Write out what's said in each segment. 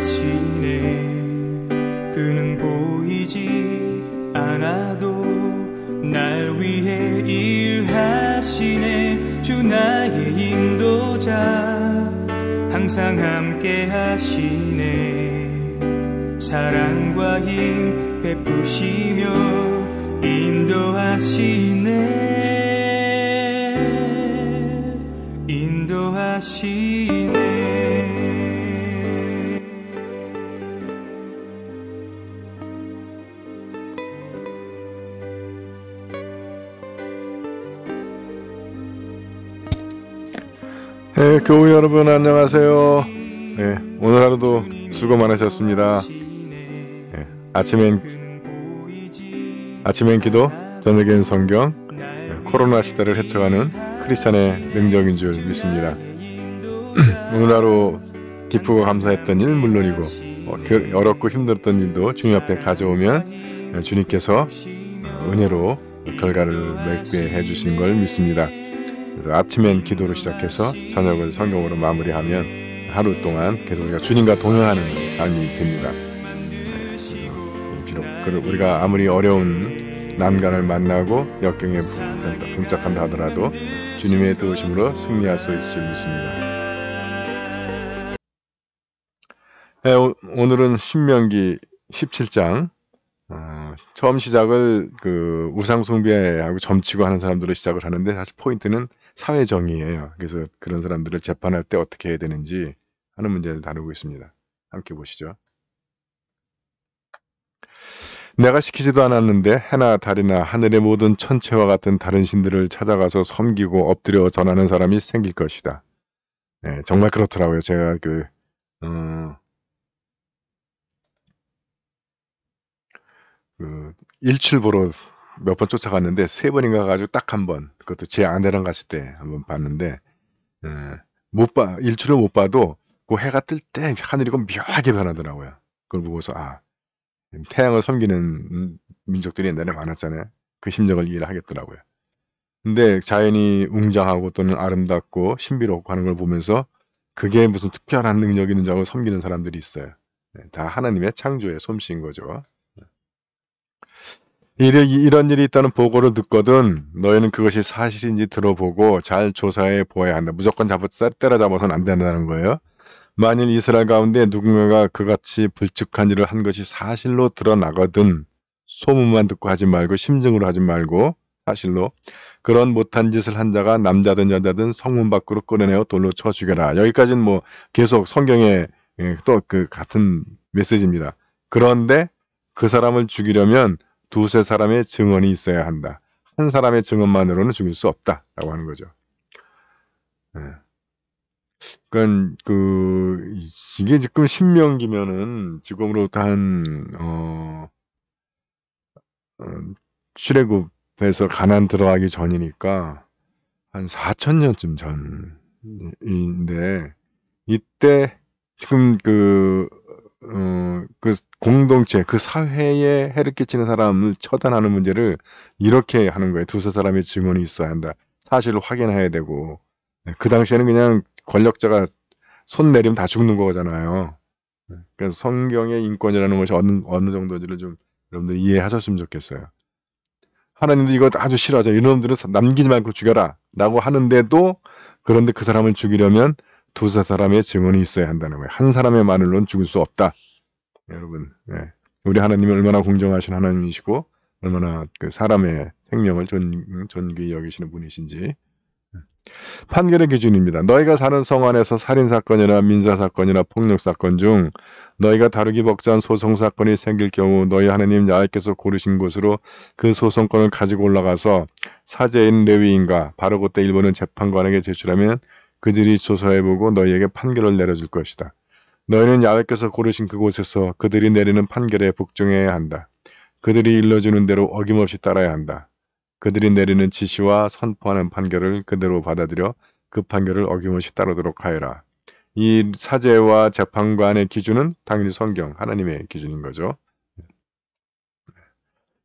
인도하시네. 그는 보이지 않아도 날 위해 일하시네. 주 나의 인도자 항상 함께 하시네. 사랑과 힘 베푸시며 인도하시네. 인도하시네. 네, 교우 여러분 안녕하세요. 네, 오늘 하루도 수고 많으셨습니다. 네, 아침엔 기도, 저녁엔 성경, 코로나 시대를 헤쳐가는 크리스찬의 능력인 줄 믿습니다. 오늘 하루 기쁘고 감사했던 일 물론이고 어렵고 힘들었던 일도 주님 앞에 가져오면 주님께서 은혜로 결과를 맺게 해주신 걸 믿습니다. 그래서 아침엔 기도로 시작해서 저녁을 성경으로 마무리하면 하루 동안 계속 우리가 주님과 동행하는 삶이 됩니다. 비록 우리가 아무리 어려운 난관을 만나고 역경에 봉착한다 하더라도 주님의 도우심으로 승리할 수 있을 줄 믿습니다. 네, 오늘은 신명기 17장 처음 시작을 우상 숭배하고 점치고 하는 사람들로 시작을 하는데 사실 포인트는 사회정의예요. 그래서 그런 사람들을 재판할 때 어떻게 해야 되는지 하는 문제를 다루고 있습니다. 함께 보시죠. 내가 시키지도 않았는데 해나 달이나 하늘의 모든 천체와 같은 다른 신들을 찾아가서 섬기고 엎드려 전하는 사람이 생길 것이다. 네, 정말 그렇더라고요. 제가 일출 보러 몇 번 쫓아갔는데 3번인가 가지고 딱 한 번, 그것도 제 아내랑 갔을 때 한번 봤는데 일출을 못 봐도 그 해가 뜰 때 하늘이 묘하게 변하더라고요. 그걸 보고서 태양을 섬기는 민족들이 옛날에 많았잖아요. 그 심정을 이해를 하겠더라고요. 근데 자연이 웅장하고 또는 아름답고 신비롭고 하는 걸 보면서 그게 무슨 특별한 능력이 있는 줄 알고 섬기는 사람들이 있어요. 다 하나님의 창조의 솜씨인 거죠. 이런 일이 있다는 보고를 듣거든 너희는 그것이 사실인지 들어보고 잘 조사해 보아야 한다. 무조건 때려잡아서는 안 된다는 거예요. 만일 이스라엘 가운데 누군가가 그같이 불측한 일을 한 것이 사실로 드러나거든 소문만 듣고 하지 말고 심증으로 하지 말고 사실로 그런 못한 짓을 한 자가 남자든 여자든 성문 밖으로 끌어내어 돌로 쳐 죽여라. 여기까지는 계속 성경에 또 그 같은 메시지입니다. 그런데 그 사람을 죽이려면 두세 사람의 증언이 있어야 한다. 한 사람의 증언만으로는 죽일 수 없다라고 하는 거죠. 그러니까 이게 지금 신명기면은 지금으로부터 출애굽에서 가나안 들어가기 전이니까 한 4,000년쯤 전인데 이때 지금 그 공동체, 그 사회에 해를 끼치는 사람을 처단하는 문제를 이렇게 하는 거예요. 두세 사람의 증언이 있어야 한다. 사실을 확인해야 되고. 그 당시에는 그냥 권력자가 손 내리면 다 죽는 거잖아요. 그래서 성경의 인권이라는 것이 어느 정도인지를 좀 여러분들이 이해하셨으면 좋겠어요. 하나님도 이거 아주 싫어하죠. 이놈들은 남기지 말고 죽여라 라고 하는데도 그런데 그 사람을 죽이려면 두세 사람의 증언이 있어야 한다는 거예요. 한 사람의 말로는 죽일 수 없다. 여러분, 우리 하나님이 얼마나 공정하신 하나님이시고 얼마나 그 사람의 생명을 존귀히 여기시는 분이신지. 판결의 기준입니다. 너희가 사는 성 안에서 살인사건이나 민사사건이나 폭력사건 중 너희가 다루기 벅찬 소송사건이 생길 경우 너희 하나님 야훼께서 고르신 곳으로 그 소송권을 가지고 올라가서 사제인 레위인과 바로 그때 일본은 재판관에게 제출하면 그들이 조사해보고 너희에게 판결을 내려줄 것이다. 너희는 야훼께서 고르신 그곳에서 그들이 내리는 판결에 복종해야 한다. 그들이 일러주는 대로 어김없이 따라야 한다. 그들이 내리는 지시와 선포하는 판결을 그대로 받아들여 그 판결을 어김없이 따르도록 하여라. 이 사제와 재판관의 기준은 당연히 성경, 하나님의 기준인 거죠.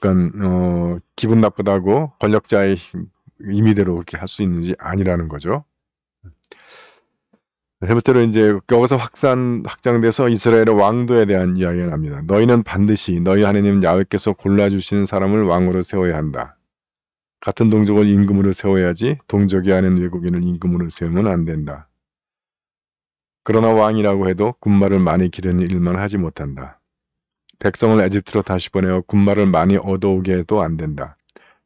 그러니까 기분 나쁘다고 권력자의 임의대로 그렇게 할 수 있는지 아니라는 거죠. 세 번째로 이제 여기서 확장돼서 이스라엘의 왕도에 대한 이야기가 납니다. 너희는 반드시 너희 하나님 야훼께서 골라주시는 사람을 왕으로 세워야 한다. 같은 동족을 임금으로 세워야지 동족이 아닌 외국인을 임금으로 세우면 안 된다. 그러나 왕이라고 해도 군마를 많이 기르는 일만 하지 못한다. 백성을 에집트로 다시 보내어 군마를 많이 얻어오게 해도 안 된다.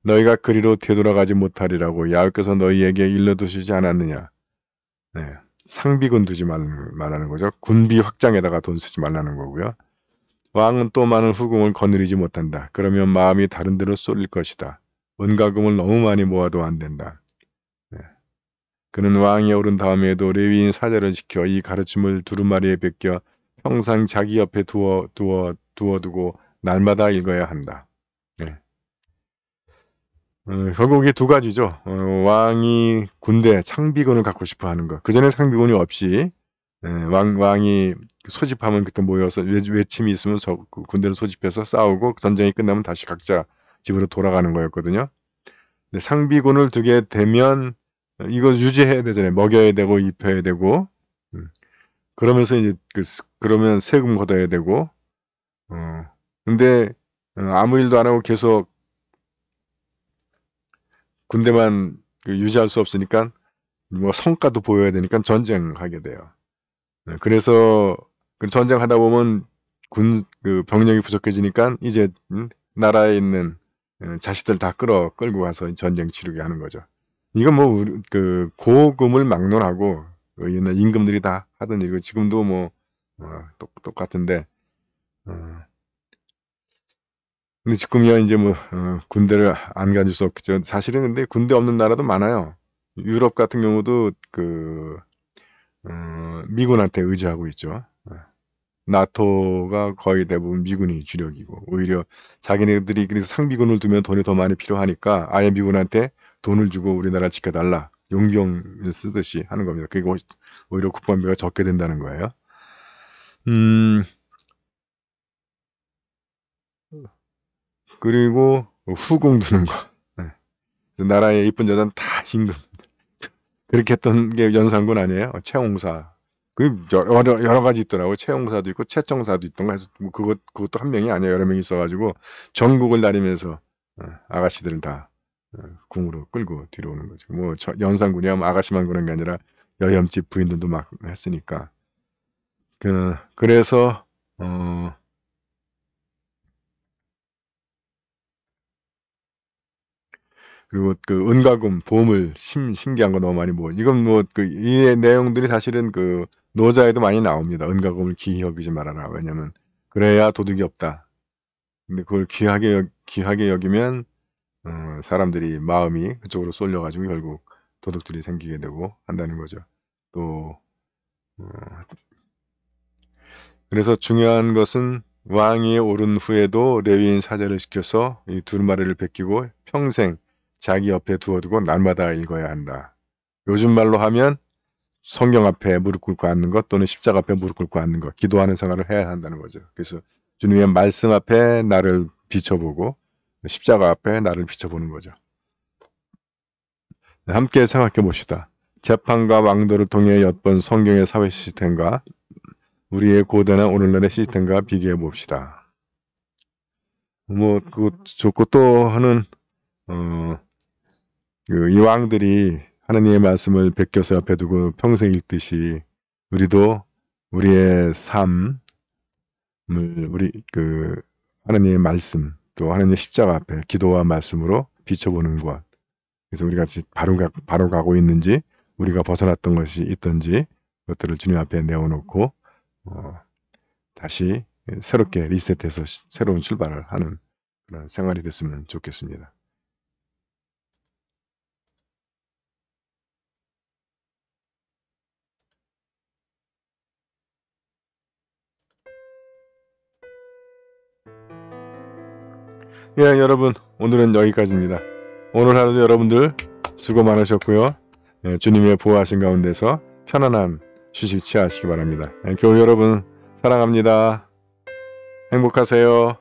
너희가 그리로 되돌아가지 못하리라고 야훼께서 너희에게 일러두시지 않았느냐. 네. 상비군 두지 말라는 거죠. 군비 확장에다가 돈 쓰지 말라는 거고요. 왕은 또 많은 후궁을 거느리지 못한다. 그러면 마음이 다른 데로 쏠릴 것이다. 은가금을 너무 많이 모아도 안 된다. 네. 그는 왕이 오른 다음에도 레위인 사제를 지켜 이 가르침을 두루마리에 베껴 평생 자기 옆에 두어두고 날마다 읽어야 한다. 네. 결국 이게 두 가지죠. 왕이 군대 창비군을 갖고 싶어 하는 것. 그전에 창비군이 없이 왕이 소집하면 그때 모여서 외침이 있으면 군대를 소집해서 싸우고 전쟁이 끝나면 다시 각자 집으로 돌아가는 거였거든요. 근데 상비군을 두게 되면 이거 유지해야 되잖아요. 먹여야 되고 입혀야 되고 그러면서 이제 그러면 세금 걷어야 되고 근데 아무 일도 안 하고 계속 군대만 유지할 수 없으니까 뭐 성과도 보여야 되니까 전쟁하게 돼요. 그래서 전쟁하다 보면 병력이 부족해지니까 이제 나라에 있는 자식들 다 끌고 가서 전쟁 치르게 하는 거죠. 이건 뭐 고금을 막론하고 옛날 임금들이 다 하던 일이고 지금도 뭐 똑같은데 근데 지금이야 이제 뭐 군대를 안 가질 수 없겠죠. 사실은 근데 군대 없는 나라도 많아요. 유럽 같은 경우도 미군한테 의지하고 있죠. 나토가 거의 대부분 미군이 주력이고 오히려 자기네들이 그래서 상비군을 두면 돈이 더 많이 필요하니까 아예 미군한테 돈을 주고 우리나라 지켜달라 용병을 쓰듯이 하는 겁니다. 그리고 오히려 국방비가 적게 된다는 거예요. 그리고 후궁 두는 거. 그래서 나라의 이쁜 여자는 다 임금. 그렇게 했던 게 연산군 아니에요? 채홍사. 여러 가지 있더라고. 채홍사도 있고 채청사도 있던 거 해서 뭐 그것도 한 명이 아니에요. 여러 명이 있어가지고 전국을 다니면서 아가씨들을 다 궁으로 끌고 뒤로 오는 거죠. 뭐 연산군이야 뭐 아가씨만 그런 게 아니라 여염집 부인들도 막 했으니까. 그래서 그리고 은가금, 보물, 신기한 거 너무 많이 모아. 이건 뭐 이 내용들이 사실은 노자에도 많이 나옵니다. 은가금을 귀히 여기지 말아라. 왜냐면 그래야 도둑이 없다. 근데 그걸 귀하게 여기면 사람들이 마음이 그쪽으로 쏠려가지고 결국 도둑들이 생기게 되고 한다는 거죠. 또 그래서 중요한 것은 왕위에 오른 후에도 레위인 사제를 시켜서 이 두루마리를 베끼고 평생 자기 옆에 두어두고 날마다 읽어야 한다. 요즘 말로 하면 성경 앞에 무릎 꿇고 앉는 것 또는 십자가 앞에 무릎 꿇고 앉는 것, 기도하는 생활을 해야 한다는 거죠. 그래서 주님의 말씀 앞에 나를 비춰보고 십자가 앞에 나를 비춰보는 거죠. 함께 생각해 봅시다. 재판과 왕도를 통해 엿본 성경의 사회 시스템과 우리의 고대나 오늘날의 시스템과 비교해 봅시다. 뭐 그거 좋고 또 하는 이 왕들이 하나님의 말씀을 베껴서 옆에 두고 평생 읽듯이 우리도 우리의 삶을 하나님의 말씀 또 하나님의 십자가 앞에 기도와 말씀으로 비춰보는 것. 그래서 우리가 바로 가고 있는지 우리가 벗어났던 것이 있던지 그것들을 주님 앞에 내어놓고 다시 새롭게 리셋해서 새로운 출발을 하는 그런 생활이 됐으면 좋겠습니다. 예, 여러분 오늘은 여기까지입니다. 오늘 하루도 여러분들 수고 많으셨고요. 예, 주님의 보호하신 가운데서 편안한 휴식 취하시기 바랍니다. 예, 교우 여러분 사랑합니다. 행복하세요.